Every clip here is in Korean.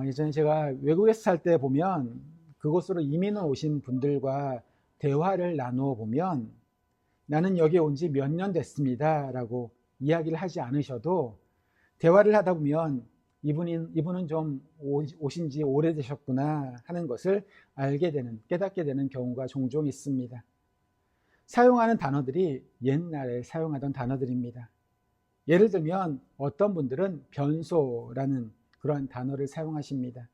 예전에 제가 외국에서 살 때 보면 그곳으로 이민을 오신 분들과 대화를 나누어 보면 나는 여기 온 지 몇 년 됐습니다 라고 이야기를 하지 않으셔도 대화를 하다 보면 이분은 좀 오신 지 오래되셨구나 하는 것을 알게 되는, 깨닫게 되는 경우가 종종 있습니다. 사용하는 단어들이 옛날에 사용하던 단어들입니다. 예를 들면 어떤 분들은 변소라는 그런 단어를 사용하십니다.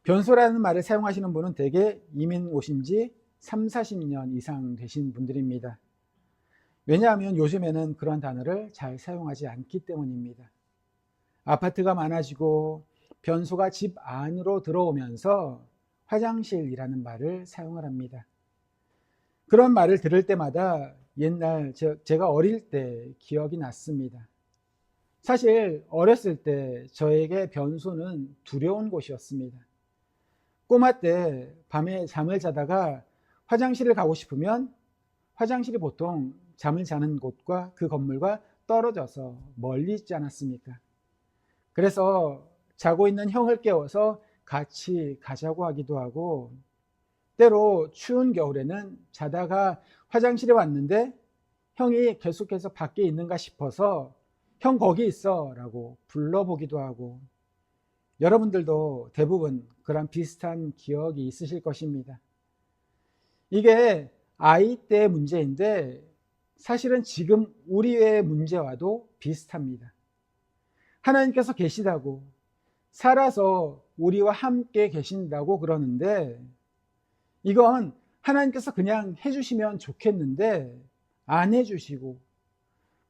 변소라는 말을 사용하시는 분은 대개 이민 오신 지 3, 40년 이상 되신 분들입니다. 왜냐하면 요즘에는 그런 단어를 잘 사용하지 않기 때문입니다. 아파트가 많아지고 변소가 집 안으로 들어오면서 화장실이라는 말을 사용을 합니다. 그런 말을 들을 때마다 옛날 제가 어릴 때 기억이 났습니다. 사실 어렸을 때 저에게 변소는 두려운 곳이었습니다. 꼬마 때 밤에 잠을 자다가 화장실을 가고 싶으면 화장실이 보통 잠을 자는 곳과 그 건물과 떨어져서 멀리 있지 않았습니까? 그래서 자고 있는 형을 깨워서 같이 가자고 하기도 하고, 때로 추운 겨울에는 자다가 화장실에 왔는데 형이 계속해서 밖에 있는가 싶어서 형 거기 있어 라고 불러보기도 하고, 여러분들도 대부분 그런 비슷한 기억이 있으실 것입니다. 이게 아이 때의 문제인데 사실은 지금 우리의 문제와도 비슷합니다. 하나님께서 계시다고, 살아서 우리와 함께 계신다고 그러는데 이건 하나님께서 그냥 해주시면 좋겠는데 안 해주시고,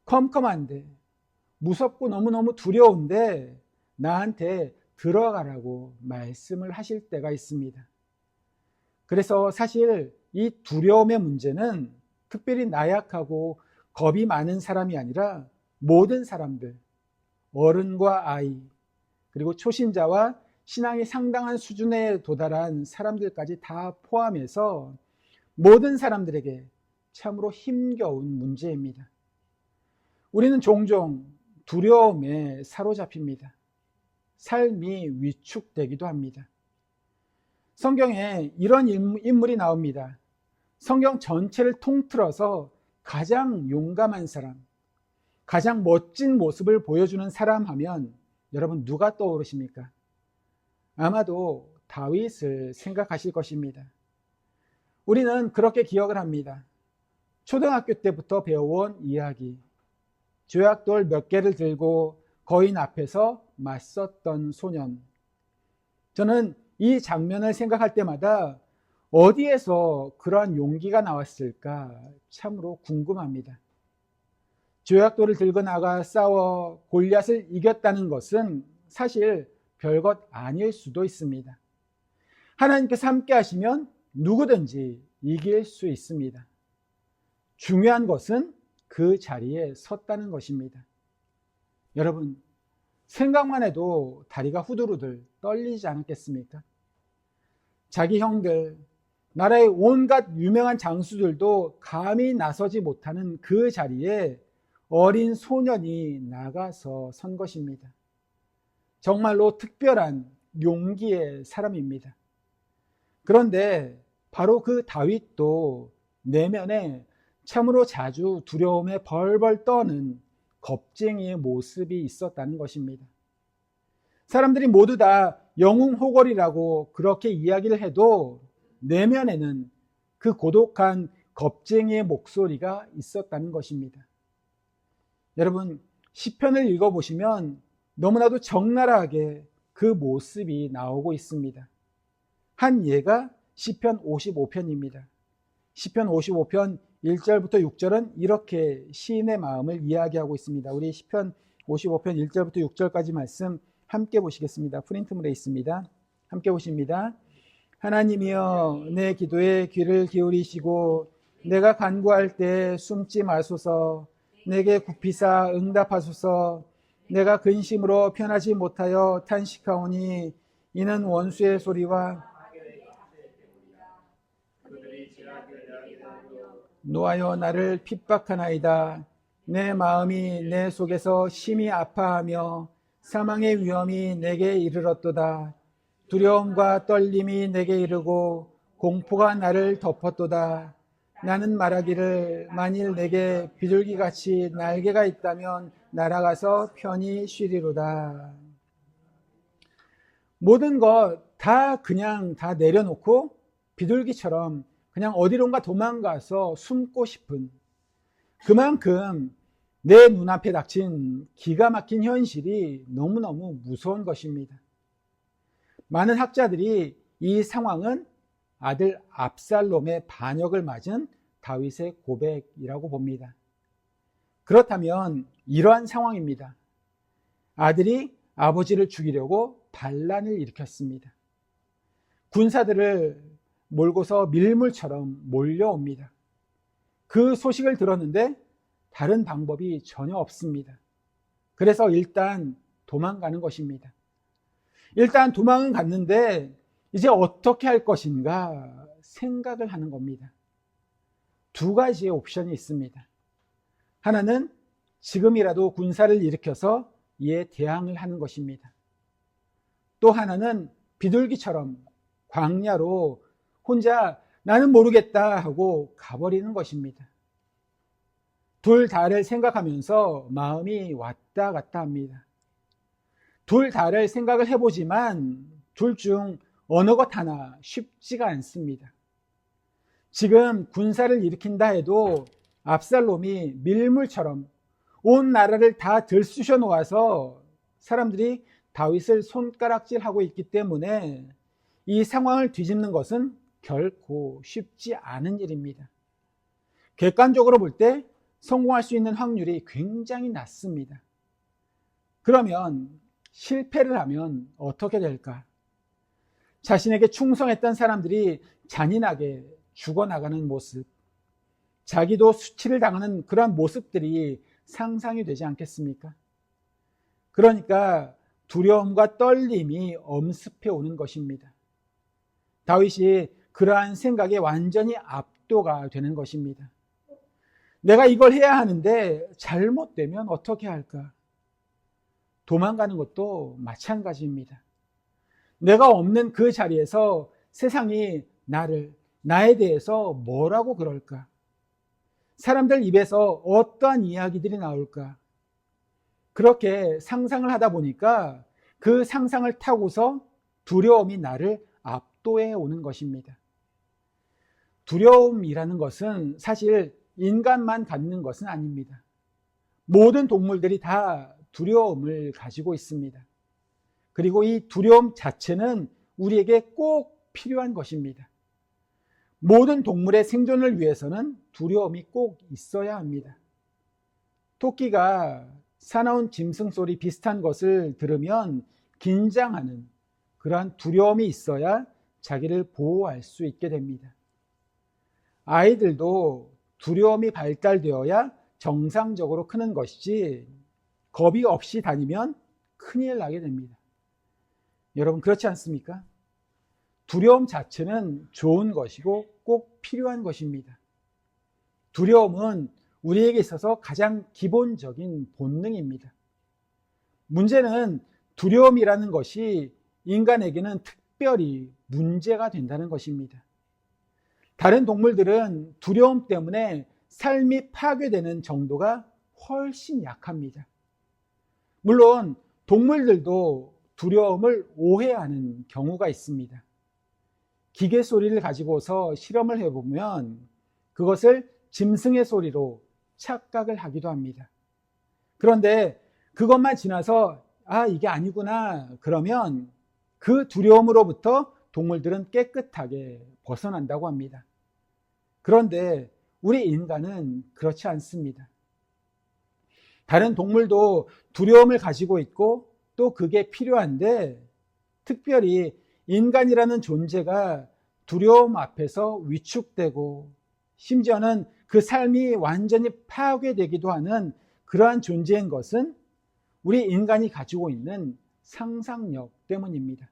컴컴한데, 무섭고 너무너무 두려운데 나한테 들어가라고 말씀을 하실 때가 있습니다. 그래서 사실 이 두려움의 문제는 특별히 나약하고 겁이 많은 사람이 아니라 모든 사람들, 어른과 아이, 그리고 초신자와 신앙이 상당한 수준에 도달한 사람들까지 다 포함해서 모든 사람들에게 참으로 힘겨운 문제입니다. 우리는 종종 두려움에 사로잡힙니다. 삶이 위축되기도 합니다. 성경에 이런 인물이 나옵니다. 성경 전체를 통틀어서 가장 용감한 사람, 가장 멋진 모습을 보여주는 사람 하면 여러분 누가 떠오르십니까? 아마도 다윗을 생각하실 것입니다. 우리는 그렇게 기억을 합니다. 초등학교 때부터 배워온 이야기, 조약돌 몇 개를 들고 거인 앞에서 맞섰던 소년. 저는 이 장면을 생각할 때마다 어디에서 그러한 용기가 나왔을까 참으로 궁금합니다. 조약돌을 들고 나가 싸워 골리앗을 이겼다는 것은 사실 별것 아닐 수도 있습니다. 하나님께서 함께 하시면 누구든지 이길 수 있습니다. 중요한 것은 그 자리에 섰다는 것입니다. 여러분, 생각만 해도 다리가 후들후들 떨리지 않았겠습니까? 자기 형들, 나라의 온갖 유명한 장수들도 감히 나서지 못하는 그 자리에 어린 소년이 나가서 선 것입니다. 정말로 특별한 용기의 사람입니다. 그런데 바로 그 다윗도 내면에 참으로 자주 두려움에 벌벌 떠는 겁쟁이의 모습이 있었다는 것입니다. 사람들이 모두 다 영웅호걸이라고 그렇게 이야기를 해도 내면에는 그 고독한 겁쟁이의 목소리가 있었다는 것입니다. 여러분, 시편을 읽어보시면 너무나도 적나라하게 그 모습이 나오고 있습니다. 한 예가 시편 55편입니다. 시편 55편 1절부터 6절은 이렇게 시인의 마음을 이야기하고 있습니다. 우리 시편 55편 1절부터 6절까지 말씀 함께 보시겠습니다. 프린트물에 있습니다. 함께 보십니다. 하나님이여, 내 기도에 귀를 기울이시고 내가 간구할 때 숨지 마소서. 내게 굽히사 응답하소서. 내가 근심으로 편하지 못하여 탄식하오니 이는 원수의 소리와 노하여 나를 핍박하나이다. 내 마음이 내 속에서 심히 아파하며 사망의 위험이 내게 이르렀도다. 두려움과 떨림이 내게 이르고 공포가 나를 덮었도다. 나는 말하기를 만일 내게 비둘기같이 날개가 있다면 날아가서 편히 쉬리로다. 모든 것 다 그냥 다 내려놓고 비둘기처럼 그냥 어디론가 도망가서 숨고 싶은, 그만큼 내 눈앞에 닥친 기가 막힌 현실이 너무너무 무서운 것입니다. 많은 학자들이 이 상황은 아들 압살롬의 반역을 맞은 다윗의 고백이라고 봅니다. 그렇다면 이러한 상황입니다. 아들이 아버지를 죽이려고 반란을 일으켰습니다. 군사들을 몰고서 밀물처럼 몰려옵니다. 그 소식을 들었는데 다른 방법이 전혀 없습니다. 그래서 일단 도망가는 것입니다. 일단 도망은 갔는데 이제 어떻게 할 것인가 생각을 하는 겁니다. 두 가지의 옵션이 있습니다. 하나는 지금이라도 군사를 일으켜서 이에 대항을 하는 것입니다. 또 하나는 비둘기처럼 광야로 혼자 나는 모르겠다 하고 가버리는 것입니다. 둘 다를 생각하면서 마음이 왔다 갔다 합니다. 둘 다를 생각을 해보지만 둘 중 어느 것 하나 쉽지가 않습니다. 지금 군사를 일으킨다 해도 압살롬이 밀물처럼 온 나라를 다 들쑤셔 놓아서 사람들이 다윗을 손가락질하고 있기 때문에 이 상황을 뒤집는 것은 결코 쉽지 않은 일입니다. 객관적으로 볼 때 성공할 수 있는 확률이 굉장히 낮습니다. 그러면 실패를 하면 어떻게 될까? 자신에게 충성했던 사람들이 잔인하게 죽어나가는 모습, 자기도 수치를 당하는 그런 모습들이 상상이 되지 않겠습니까? 그러니까 두려움과 떨림이 엄습해 오는 것입니다. 다윗이 그러한 생각에 완전히 압도가 되는 것입니다. 내가 이걸 해야 하는데 잘못되면 어떻게 할까? 도망가는 것도 마찬가지입니다. 내가 없는 그 자리에서 세상이 나에 대해서 뭐라고 그럴까? 사람들 입에서 어떠한 이야기들이 나올까? 그렇게 상상을 하다 보니까 그 상상을 타고서 두려움이 나를 압도해 오는 것입니다. 두려움이라는 것은 사실 인간만 갖는 것은 아닙니다. 모든 동물들이 다 두려움을 가지고 있습니다. 그리고 이 두려움 자체는 우리에게 꼭 필요한 것입니다. 모든 동물의 생존을 위해서는 두려움이 꼭 있어야 합니다. 토끼가 사나운 짐승 소리 비슷한 것을 들으면 긴장하는 그러한 두려움이 있어야 자기를 보호할 수 있게 됩니다. 아이들도 두려움이 발달되어야 정상적으로 크는 것이지 겁이 없이 다니면 큰일 나게 됩니다. 여러분 그렇지 않습니까? 두려움 자체는 좋은 것이고 꼭 필요한 것입니다. 두려움은 우리에게 있어서 가장 기본적인 본능입니다. 문제는 두려움이라는 것이 인간에게는 특별히 문제가 된다는 것입니다. 다른 동물들은 두려움 때문에 삶이 파괴되는 정도가 훨씬 약합니다. 물론 동물들도 두려움을 오해하는 경우가 있습니다. 기계 소리를 가지고서 실험을 해보면 그것을 짐승의 소리로 착각을 하기도 합니다. 그런데 그것만 지나서 이게 아니구나 그러면 그 두려움으로부터 동물들은 깨끗하게 벗어난다고 합니다. 그런데 우리 인간은 그렇지 않습니다. 다른 동물도 두려움을 가지고 있고 또 그게 필요한데 특별히 인간이라는 존재가 두려움 앞에서 위축되고 심지어는 그 삶이 완전히 파괴되기도 하는 그러한 존재인 것은 우리 인간이 가지고 있는 상상력 때문입니다.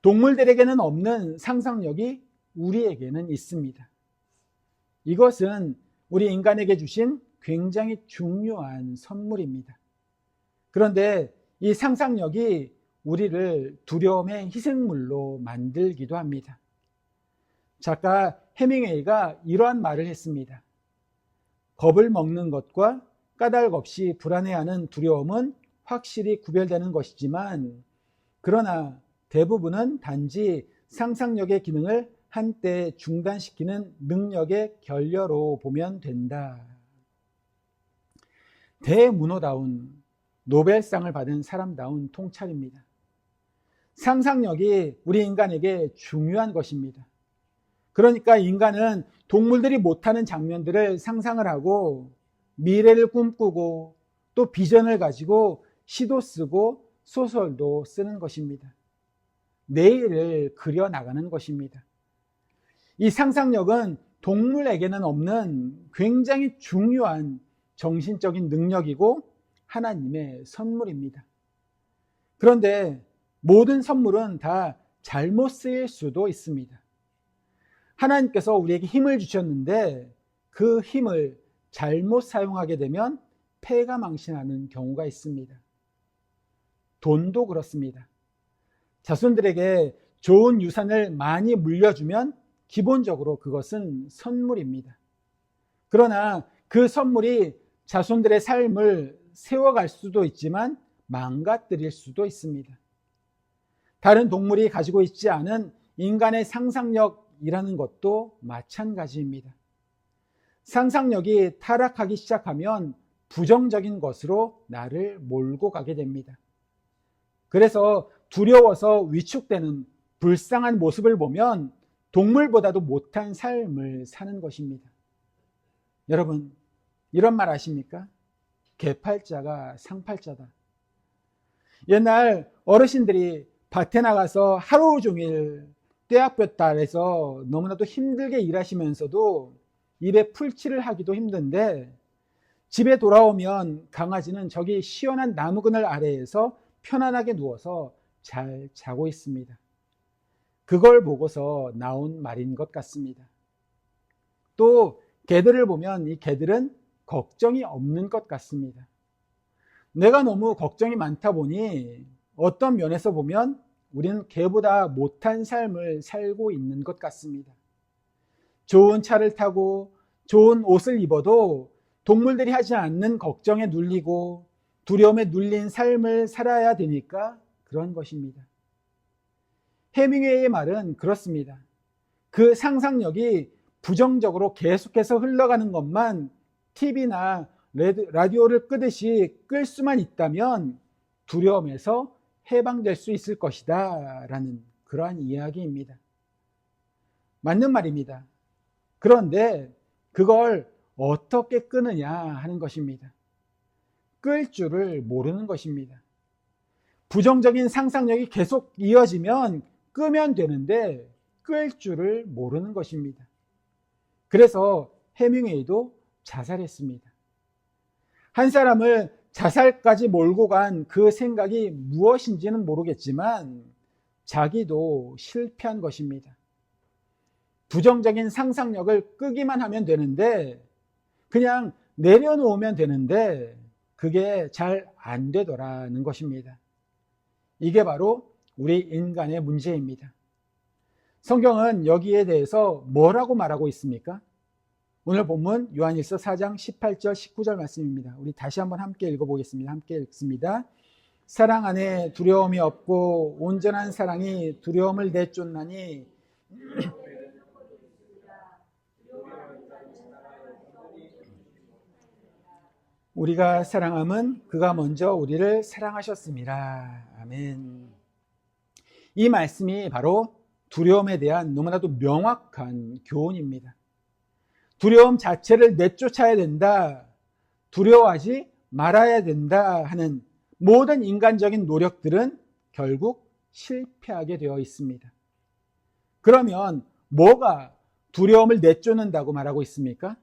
동물들에게는 없는 상상력이 우리에게는 있습니다. 이것은 우리 인간에게 주신 굉장히 중요한 선물입니다. 그런데 이 상상력이 우리를 두려움의 희생물로 만들기도 합니다. 작가 해밍웨이가 이러한 말을 했습니다. 겁을 먹는 것과 까닭 없이 불안해하는 두려움은 확실히 구별되는 것이지만, 그러나 대부분은 단지 상상력의 기능을 한때 중단시키는 능력의 결여로 보면 된다. 대문호다운 노벨상을 받은 사람다운 통찰입니다. 상상력이 우리 인간에게 중요한 것입니다. 그러니까 인간은 동물들이 못하는 장면들을 상상을 하고 미래를 꿈꾸고 또 비전을 가지고 시도 쓰고 소설도 쓰는 것입니다. 내일을 그려나가는 것입니다. 이 상상력은 동물에게는 없는 굉장히 중요한 정신적인 능력이고 하나님의 선물입니다. 그런데 모든 선물은 다 잘못 쓰일 수도 있습니다. 하나님께서 우리에게 힘을 주셨는데 그 힘을 잘못 사용하게 되면 패가 망신하는 경우가 있습니다. 돈도 그렇습니다. 자손들에게 좋은 유산을 많이 물려주면 기본적으로 그것은 선물입니다. 그러나 그 선물이 자손들의 삶을 세워갈 수도 있지만 망가뜨릴 수도 있습니다. 다른 동물이 가지고 있지 않은 인간의 상상력이라는 것도 마찬가지입니다. 상상력이 타락하기 시작하면 부정적인 것으로 나를 몰고 가게 됩니다. 그래서 두려워서 위축되는 불쌍한 모습을 보면 동물보다도 못한 삶을 사는 것입니다. 여러분, 이런 말 아십니까? 개팔자가 상팔자다. 옛날 어르신들이 밭에 나가서 하루 종일 떼약볕달에서 너무나도 힘들게 일하시면서도 일에 풀칠을 하기도 힘든데 집에 돌아오면 강아지는 저기 시원한 나무 그늘 아래에서 편안하게 누워서 잘 자고 있습니다. 그걸 보고서 나온 말인 것 같습니다. 또 개들을 보면 이 개들은 걱정이 없는 것 같습니다. 내가 너무 걱정이 많다 보니 어떤 면에서 보면 우리는 개보다 못한 삶을 살고 있는 것 같습니다. 좋은 차를 타고 좋은 옷을 입어도 동물들이 하지 않는 걱정에 눌리고 두려움에 눌린 삶을 살아야 되니까 그런 것입니다. 해밍웨이의 말은 그렇습니다. 그 상상력이 부정적으로 계속해서 흘러가는 것만 TV나 라디오를 끄듯이 끌 수만 있다면 두려움에서 해방될 수 있을 것이다 라는 그러한 이야기입니다. 맞는 말입니다. 그런데 그걸 어떻게 끄느냐 하는 것입니다. 끌 줄을 모르는 것입니다. 부정적인 상상력이 계속 이어지면 끄면 되는데 끌 줄을 모르는 것입니다. 그래서 해밍웨이도 자살했습니다. 한 사람을 자살까지 몰고 간 그 생각이 무엇인지는 모르겠지만 자기도 실패한 것입니다. 부정적인 상상력을 끄기만 하면 되는데 그냥 내려놓으면 되는데 그게 잘 안 되더라는 것입니다. 이게 바로 우리 인간의 문제입니다. 성경은 여기에 대해서 뭐라고 말하고 있습니까? 오늘 본문 요한일서 4장 18절 19절 말씀입니다. 우리 다시 한번 함께 읽어보겠습니다. 함께 읽습니다. 사랑 안에 두려움이 없고 온전한 사랑이 두려움을 내쫓나니 우리가 사랑함은 그가 먼저 우리를 사랑하셨습니다. 아멘. 이 말씀이 바로 두려움에 대한 너무나도 명확한 교훈입니다. 두려움 자체를 내쫓아야 된다, 두려워하지 말아야 된다 하는 모든 인간적인 노력들은 결국 실패하게 되어 있습니다. 그러면 뭐가 두려움을 내쫓는다고 말하고 있습니까?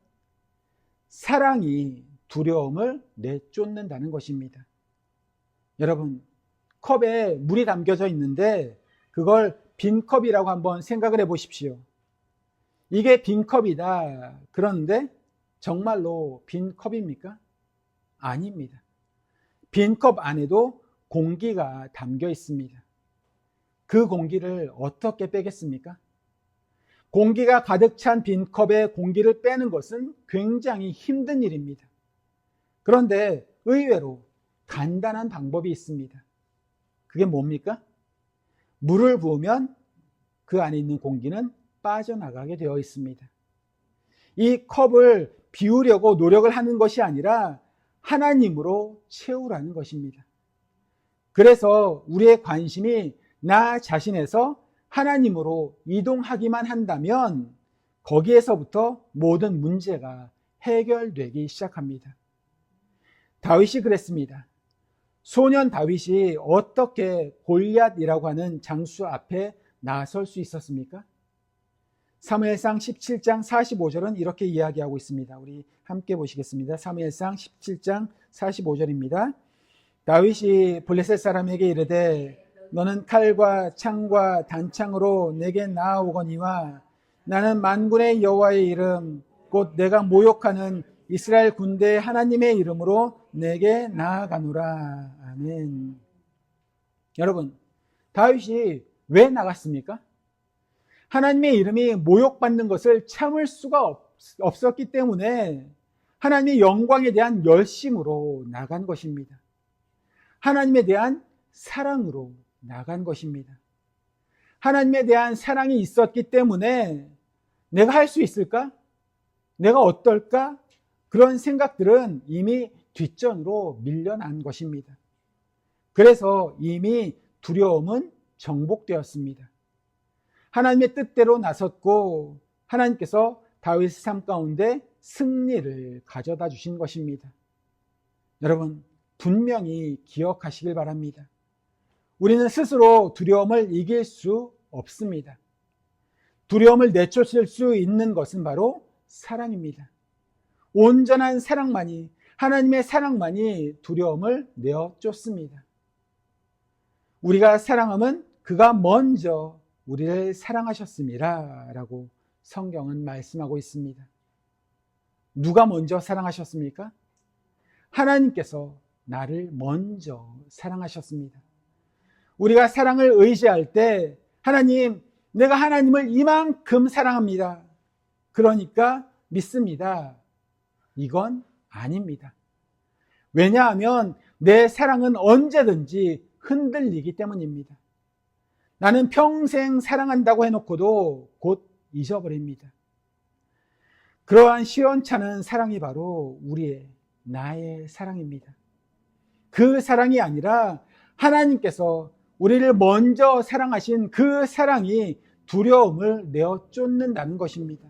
사랑이 두려움을 내쫓는다는 것입니다. 여러분, 컵에 물이 담겨져 있는데 그걸 빈 컵이라고 한번 생각을 해 보십시오. 이게 빈 컵이다. 그런데 정말로 빈 컵입니까? 아닙니다. 빈 컵 안에도 공기가 담겨 있습니다. 그 공기를 어떻게 빼겠습니까? 공기가 가득 찬 빈 컵에 공기를 빼는 것은 굉장히 힘든 일입니다. 그런데 의외로 간단한 방법이 있습니다. 그게 뭡니까? 물을 부으면 그 안에 있는 공기는 빠져나가게 되어 있습니다. 이 컵을 비우려고 노력을 하는 것이 아니라 하나님으로 채우라는 것입니다. 그래서 우리의 관심이 나 자신에서 하나님으로 이동하기만 한다면 거기에서부터 모든 문제가 해결되기 시작합니다. 다윗이 그랬습니다. 소년 다윗이 어떻게 골리앗이라고 하는 장수 앞에 나설 수 있었습니까? 사무엘상 17장 45절은 이렇게 이야기하고 있습니다. 우리 함께 보시겠습니다. 사무엘상 17장 45절입니다. 다윗이 블레셋 사람에게 이르되 너는 칼과 창과 단창으로 내게 나아오거니와 나는 만군의 여호와의 이름 곧 내가 모욕하는 이스라엘 군대의 하나님의 이름으로 내게 나아가노라. 아멘. 여러분, 다윗이 왜 나갔습니까? 하나님의 이름이 모욕받는 것을 참을 수가 없었기 때문에 하나님의 영광에 대한 열심으로 나간 것입니다. 하나님에 대한 사랑으로 나간 것입니다. 하나님에 대한 사랑이 있었기 때문에 내가 할 수 있을까? 내가 어떨까? 그런 생각들은 이미 뒷전으로 밀려난 것입니다. 그래서 이미 두려움은 정복되었습니다. 하나님의 뜻대로 나섰고 하나님께서 다윗의 삶 가운데 승리를 가져다 주신 것입니다. 여러분, 분명히 기억하시길 바랍니다. 우리는 스스로 두려움을 이길 수 없습니다. 두려움을 내쫓을 수 있는 것은 바로 사랑입니다. 온전한 사랑만이, 하나님의 사랑만이 두려움을 내어쫓습니다. 우리가 사랑하면 그가 먼저 우리를 사랑하셨습니다 라고 성경은 말씀하고 있습니다. 누가 먼저 사랑하셨습니까? 하나님께서 나를 먼저 사랑하셨습니다. 우리가 사랑을 의지할 때 하나님, 내가 하나님을 이만큼 사랑합니다. 그러니까 믿습니다. 이건 아닙니다. 왜냐하면 내 사랑은 언제든지 흔들리기 때문입니다. 나는 평생 사랑한다고 해놓고도 곧 잊어버립니다. 그러한 시원찮은 사랑이 바로 나의 사랑입니다. 그 사랑이 아니라 하나님께서 우리를 먼저 사랑하신 그 사랑이 두려움을 내어쫓는다는 것입니다.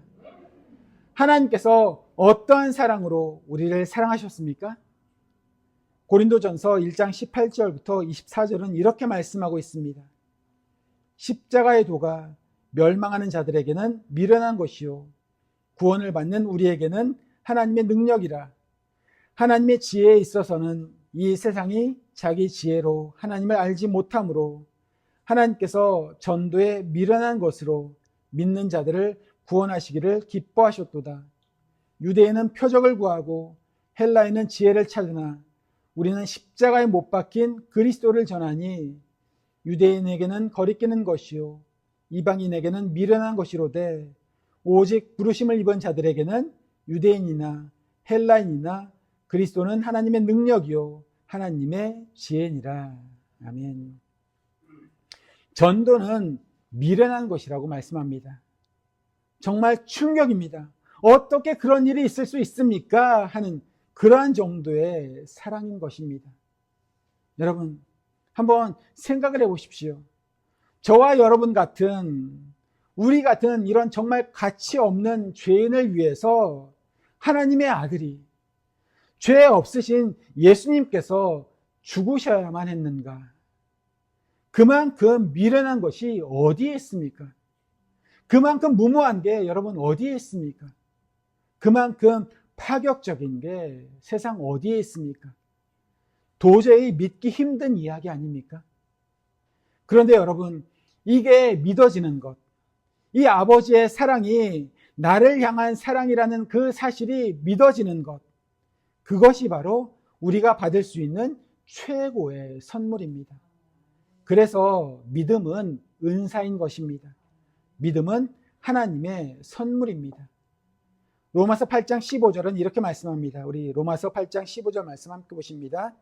하나님께서 어떠한 사랑으로 우리를 사랑하셨습니까? 고린도전서 1장 18절부터 24절은 이렇게 말씀하고 있습니다. 십자가의 도가 멸망하는 자들에게는 미련한 것이요 구원을 받는 우리에게는 하나님의 능력이라. 하나님의 지혜에 있어서는 이 세상이 자기 지혜로 하나님을 알지 못하므로 하나님께서 전도에 미련한 것으로 믿는 자들을 구원하시기를 기뻐하셨도다. 유대인은 표적을 구하고 헬라인은 지혜를 찾으나 우리는 십자가에 못 박힌 그리스도를 전하니 유대인에게는 거리끼는 것이요 이방인에게는 미련한 것이로되 오직 부르심을 입은 자들에게는 유대인이나 헬라인이나 그리스도는 하나님의 능력이요 하나님의 지혜니라. 아멘. 전도는 미련한 것이라고 말씀합니다. 정말 충격입니다. 어떻게 그런 일이 있을 수 있습니까? 하는 그러한 정도의 사랑인 것입니다. 여러분, 한번 생각을 해보십시오. 저와 여러분 같은, 우리 같은 이런 정말 가치 없는 죄인을 위해서 하나님의 아들이, 죄 없으신 예수님께서 죽으셔야만 했는가? 그만큼 미련한 것이 어디에 있습니까? 그만큼 무모한 게 여러분 어디에 있습니까? 그만큼 파격적인 게 세상 어디에 있습니까? 도저히 믿기 힘든 이야기 아닙니까? 그런데 여러분, 이게 믿어지는 것, 이 아버지의 사랑이 나를 향한 사랑이라는 그 사실이 믿어지는 것, 그것이 바로 우리가 받을 수 있는 최고의 선물입니다. 그래서 믿음은 은사인 것입니다. 믿음은 하나님의 선물입니다. 로마서 8장 15절은 이렇게 말씀합니다. 우리 로마서 8장 15절 말씀 함께 보십니다.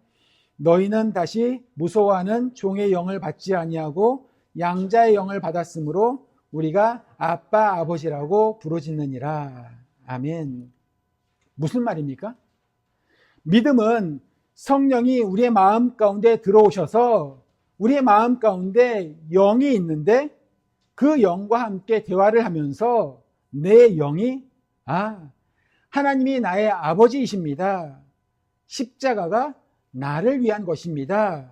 너희는 다시 무서워하는 종의 영을 받지 아니하고 양자의 영을 받았으므로 우리가 아빠 아버지라고 부르짖느니라. 아멘. 무슨 말입니까? 믿음은 성령이 우리의 마음 가운데 들어오셔서 우리의 마음 가운데 영이 있는데 그 영과 함께 대화를 하면서 내 영이 하나님이 나의 아버지이십니다. 십자가가 나를 위한 것입니다.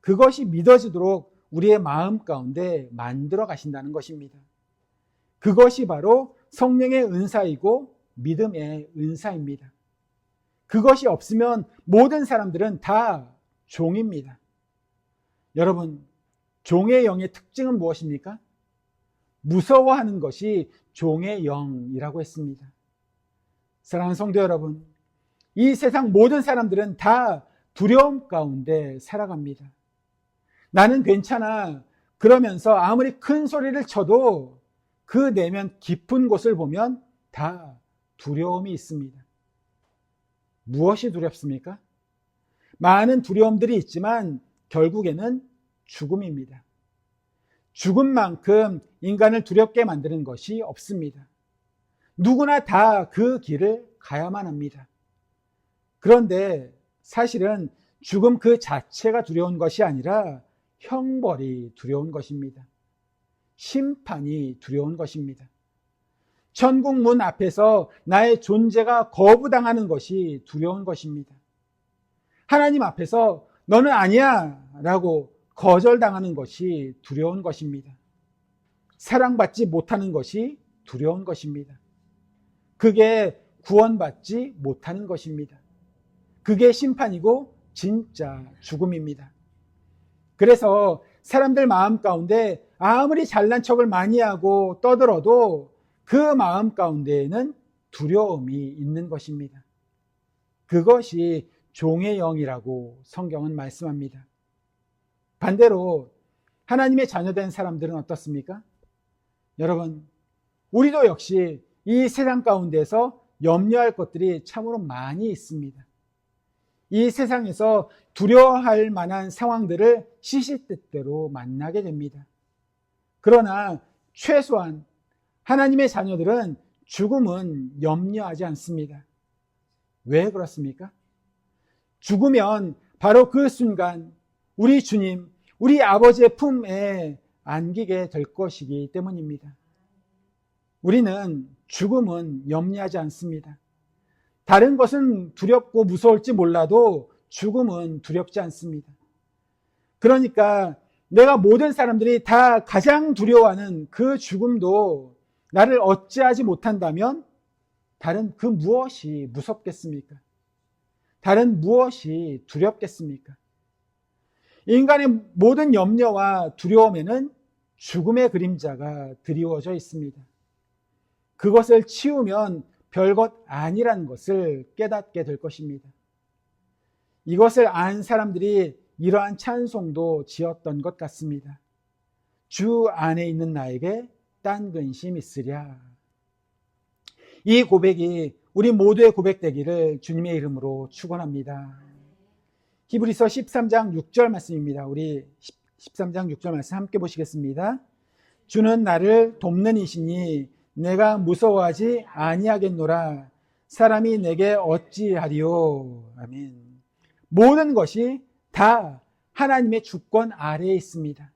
그것이 믿어지도록 우리의 마음 가운데 만들어 가신다는 것입니다. 그것이 바로 성령의 은사이고 믿음의 은사입니다. 그것이 없으면 모든 사람들은 다 종입니다. 여러분, 종의 영의 특징은 무엇입니까? 무서워하는 것이 종의 영이라고 했습니다. 사랑하는 성도 여러분, 이 세상 모든 사람들은 다 두려움 가운데 살아갑니다. 나는 괜찮아 그러면서 아무리 큰 소리를 쳐도 그 내면 깊은 곳을 보면 다 두려움이 있습니다. 무엇이 두렵습니까? 많은 두려움들이 있지만 결국에는 죽음입니다. 죽음만큼 인간을 두렵게 만드는 것이 없습니다. 누구나 다 그 길을 가야만 합니다. 그런데 사실은 죽음 그 자체가 두려운 것이 아니라 형벌이 두려운 것입니다. 심판이 두려운 것입니다. 천국 문 앞에서 나의 존재가 거부당하는 것이 두려운 것입니다. 하나님 앞에서 너는 아니야 라고 거절당하는 것이 두려운 것입니다. 사랑받지 못하는 것이 두려운 것입니다. 그게 구원받지 못하는 것입니다. 그게 심판이고 진짜 죽음입니다. 그래서 사람들 마음 가운데 아무리 잘난 척을 많이 하고 떠들어도 그 마음 가운데에는 두려움이 있는 것입니다. 그것이 종의 영이라고 성경은 말씀합니다. 반대로 하나님의 자녀된 사람들은 어떻습니까? 여러분, 우리도 역시 이 세상 가운데서 염려할 것들이 참으로 많이 있습니다. 이 세상에서 두려워할 만한 상황들을 시시때때로 만나게 됩니다. 그러나 최소한 하나님의 자녀들은 죽음은 염려하지 않습니다. 왜 그렇습니까? 죽으면 바로 그 순간 우리 주님, 우리 아버지의 품에 안기게 될 것이기 때문입니다. 우리는 죽음은 염려하지 않습니다. 다른 것은 두렵고 무서울지 몰라도 죽음은 두렵지 않습니다. 그러니까 내가 모든 사람들이 다 가장 두려워하는 그 죽음도 나를 어찌하지 못한다면 다른 그 무엇이 무섭겠습니까? 다른 무엇이 두렵겠습니까? 인간의 모든 염려와 두려움에는 죽음의 그림자가 드리워져 있습니다. 그것을 치우면 별것 아니라는 것을 깨닫게 될 것입니다. 이것을 안 사람들이 이러한 찬송도 지었던 것 같습니다. 주 안에 있는 나에게 딴 근심 있으랴. 이 고백이 우리 모두의 고백되기를 주님의 이름으로 축원합니다. 히브리서 13장 6절 말씀입니다. 우리 13장 6절 말씀 함께 보시겠습니다. 주는 나를 돕는 이시니 내가 무서워하지 아니하겠노라. 사람이 내게 어찌하리요. 아멘. 모든 것이 다 하나님의 주권 아래에 있습니다.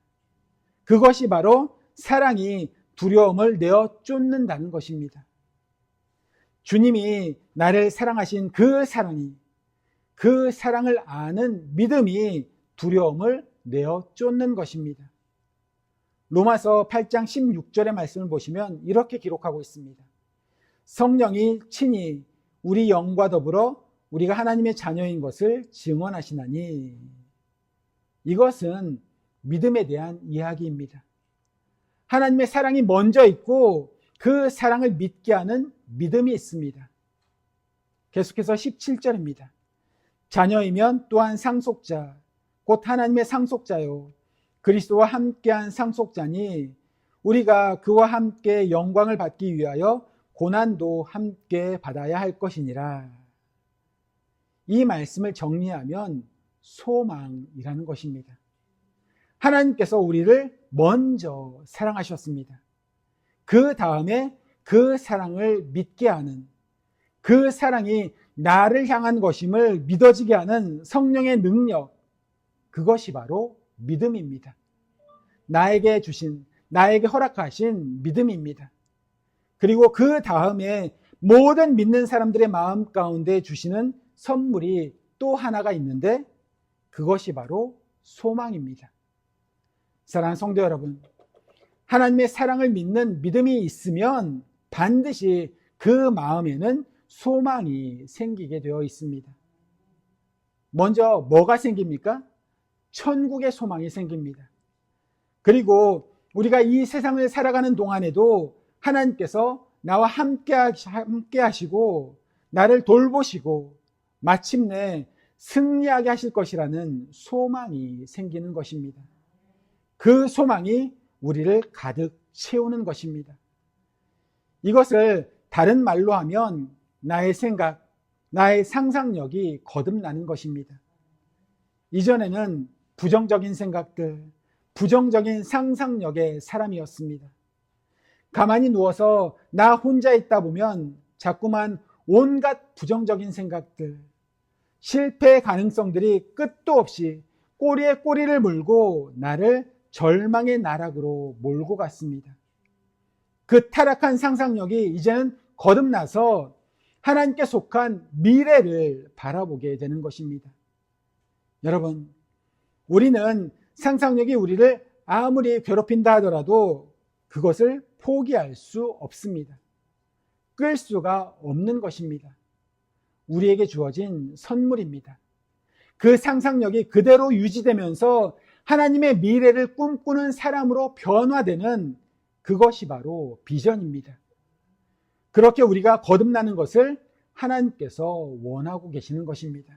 그것이 바로 사랑이 두려움을 내어 쫓는다는 것입니다. 주님이 나를 사랑하신 그 사랑이, 그 사랑을 아는 믿음이 두려움을 내어 쫓는 것입니다. 로마서 8장 16절의 말씀을 보시면 이렇게 기록하고 있습니다. 성령이 친히 우리 영과 더불어 우리가 하나님의 자녀인 것을 증언하시나니. 이것은 믿음에 대한 이야기입니다. 하나님의 사랑이 먼저 있고 그 사랑을 믿게 하는 믿음이 있습니다. 계속해서 17절입니다. 자녀이면 또한 상속자, 곧 하나님의 상속자요 그리스도와 함께한 상속자니 우리가 그와 함께 영광을 받기 위하여 고난도 함께 받아야 할 것이니라. 이 말씀을 정리하면 소망이라는 것입니다. 하나님께서 우리를 먼저 사랑하셨습니다. 그 다음에 그 사랑을 믿게 하는, 그 사랑이 나를 향한 것임을 믿어지게 하는 성령의 능력, 그것이 바로 믿음입니다. 나에게 주신, 나에게 허락하신 믿음입니다. 그리고 그 다음에 모든 믿는 사람들의 마음 가운데 주시는 선물이 또 하나가 있는데 그것이 바로 소망입니다. 사랑하는 성도 여러분, 하나님의 사랑을 믿는 믿음이 있으면 반드시 그 마음에는 소망이 생기게 되어 있습니다. 먼저 뭐가 생깁니까? 천국의 소망이 생깁니다. 그리고 우리가 이 세상을 살아가는 동안에도 하나님께서 나와 함께 하시고 나를 돌보시고 마침내 승리하게 하실 것이라는 소망이 생기는 것입니다. 그 소망이 우리를 가득 채우는 것입니다. 이것을 다른 말로 하면 나의 생각, 나의 상상력이 거듭나는 것입니다. 이전에는 부정적인 생각들, 부정적인 상상력의 사람이었습니다. 가만히 누워서 나 혼자 있다 보면 자꾸만 온갖 부정적인 생각들, 실패의 가능성들이 끝도 없이 꼬리에 꼬리를 물고 나를 절망의 나락으로 몰고 갔습니다. 그 타락한 상상력이 이제는 거듭나서 하나님께 속한 미래를 바라보게 되는 것입니다. 여러분, 우리는 상상력이 우리를 아무리 괴롭힌다 하더라도 그것을 포기할 수 없습니다. 끌 수가 없는 것입니다. 우리에게 주어진 선물입니다. 그 상상력이 그대로 유지되면서 하나님의 미래를 꿈꾸는 사람으로 변화되는 그것이 바로 비전입니다. 그렇게 우리가 거듭나는 것을 하나님께서 원하고 계시는 것입니다.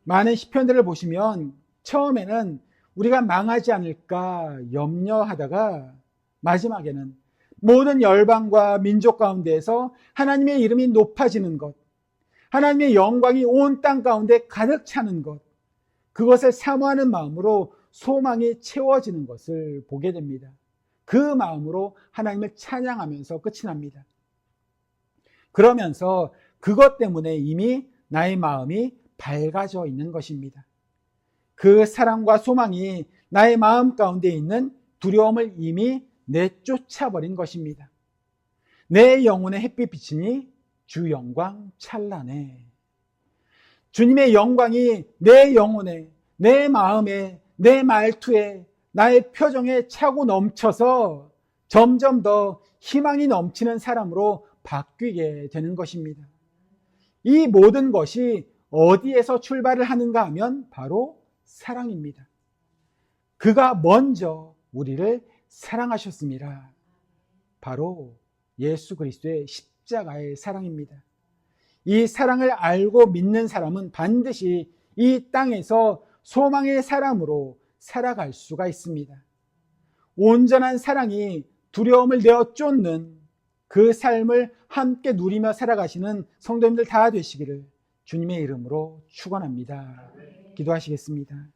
많은 시편들을 보시면 처음에는 우리가 망하지 않을까 염려하다가 마지막에는 모든 열방과 민족 가운데에서 하나님의 이름이 높아지는 것, 하나님의 영광이 온 땅 가운데 가득 차는 것, 그것을 사모하는 마음으로 소망이 채워지는 것을 보게 됩니다. 그 마음으로 하나님을 찬양하면서 끝이 납니다. 그러면서 그것 때문에 이미 나의 마음이 밝아져 있는 것입니다. 그 사랑과 소망이 나의 마음 가운데 있는 두려움을 이미 내쫓아버린 것입니다. 내 영혼의 햇빛 비치니 주 영광 찬란해. 주님의 영광이 내 영혼에, 내 마음에, 내 말투에, 나의 표정에 차고 넘쳐서 점점 더 희망이 넘치는 사람으로 바뀌게 되는 것입니다. 이 모든 것이 어디에서 출발을 하는가 하면 바로 사랑입니다. 그가 먼저 우리를 사랑하셨습니다. 바로 예수 그리스도의 십자가의 사랑입니다. 이 사랑을 알고 믿는 사람은 반드시 이 땅에서 소망의 사람으로 살아갈 수가 있습니다. 온전한 사랑이 두려움을 내어 쫓는 그 삶을 함께 누리며 살아가시는 성도님들 다 되시기를 주님의 이름으로 축원합니다. 기도하시겠습니다.